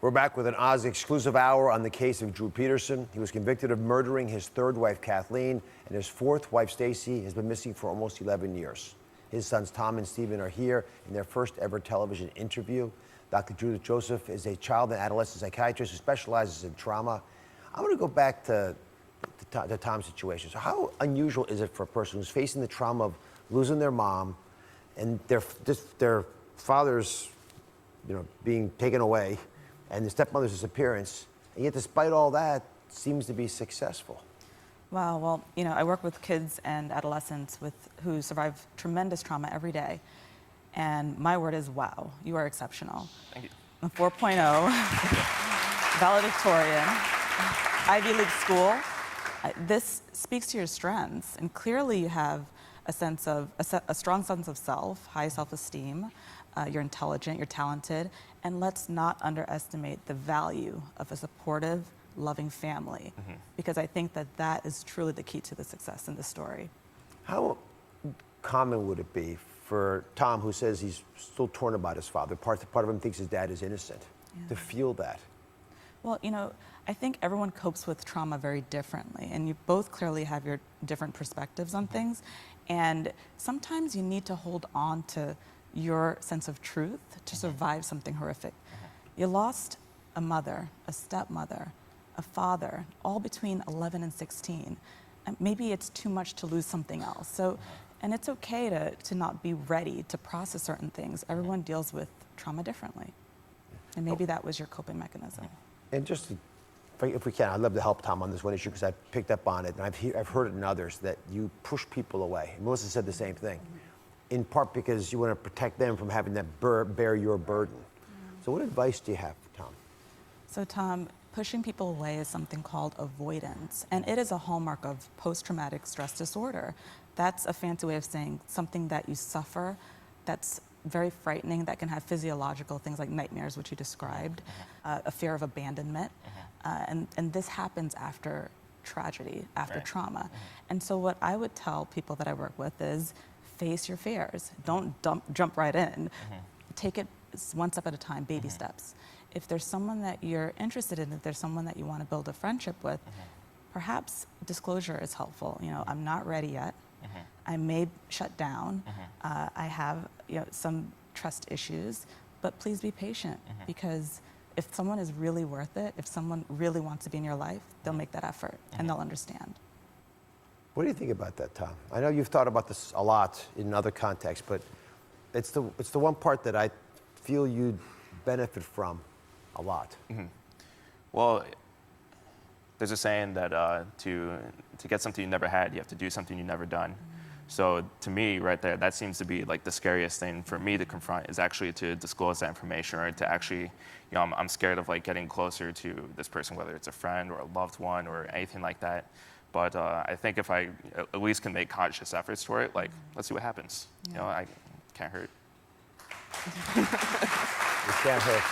We're back with an Oz exclusive hour on the case of Drew Peterson. He was convicted of murdering his third wife, Kathleen, and his fourth wife, Stacy, has been missing for almost 11 years. His sons, Tom and Stephen, are here in their first ever television interview. Dr. Judith Joseph is a child and adolescent psychiatrist who specializes in trauma. I'm going to go back to Tom's situation. So how unusual is it for a person who's facing the trauma of losing their mom and their father's, being taken away, and the stepmother's disappearance, and yet despite all that, seems to be successful? Wow, well, I work with kids and adolescents who survive tremendous trauma every day, and my word is wow, you are exceptional. Thank you. A 4.0, valedictorian, Ivy League school. This speaks to your strengths, and clearly you have a strong sense of self, high self-esteem. You're intelligent, you're talented, and let's not underestimate the value of a supportive, loving family, because I think that is truly the key to the success in this story. How common would it be for Tom, who says he's still torn about his father, part of him thinks his dad is innocent, to feel that? Well, I think everyone copes with trauma very differently, and you both clearly have your different perspectives on things, and sometimes you need to hold on to your sense of truth to survive something horrific. You lost a mother, a stepmother, a father, all between 11 and 16. And maybe it's too much to lose something else. So, and it's okay to not be ready to process certain things. Everyone deals with trauma differently. And maybe that was your coping mechanism. And just, if we can, I'd love to help Tom on this one issue because I've picked up on it, and I've heard it in others, that you push people away. Melissa said the same thing. In part because you want to protect them from having to bear your burden. So what advice do you have for Tom? So Tom, pushing people away is something called avoidance, and it is a hallmark of post-traumatic stress disorder. That's a fancy way of saying something that you suffer that's very frightening, that can have physiological things like nightmares, which you described, a fear of abandonment, and this happens after tragedy, after trauma. And so what I would tell people that I work with is, face your fears. Don't jump right in. Take it one step at a time, baby steps. If there's someone that you're interested in, if there's someone that you want to build a friendship with, perhaps disclosure is helpful. I'm not ready yet. I may shut down. I have some trust issues, but please be patient, because if someone is really worth it, if someone really wants to be in your life, they'll make that effort and they'll understand. What do you think about that, Tom? I know you've thought about this a lot in other contexts, but it's the one part that I feel you'd benefit from a lot. Well, there's a saying that to get something you never had, you have to do something you've never done. So to me, right there, that seems to be like the scariest thing for me to confront, is actually to disclose that information, or to actually, I'm scared of like getting closer to this person, whether it's a friend or a loved one or anything like that. But I think if I at least can make conscious efforts toward it, like, let's see what happens. I can't hurt. It can't hurt.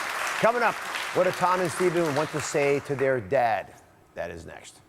Coming up, what do Tom and Stephen want to say to their dad? That is next.